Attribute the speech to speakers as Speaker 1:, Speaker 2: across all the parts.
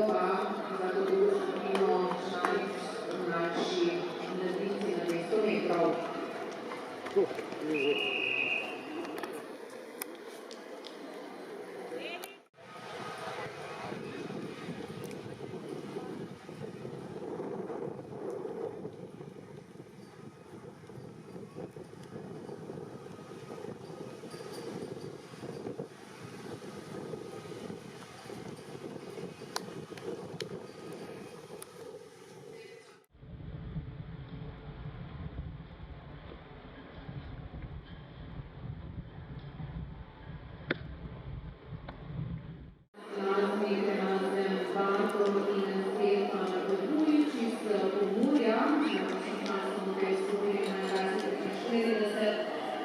Speaker 1: pa zagotovil skupino članic mlajši mladinci na 200 metrov.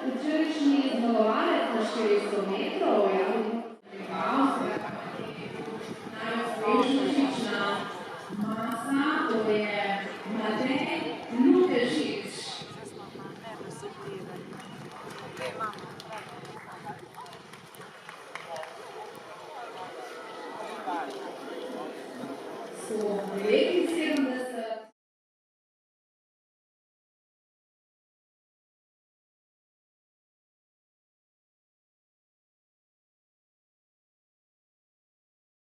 Speaker 1: Včerajšnji zmagovalec na 400 metrov je najuspešnejša masa, to je Matej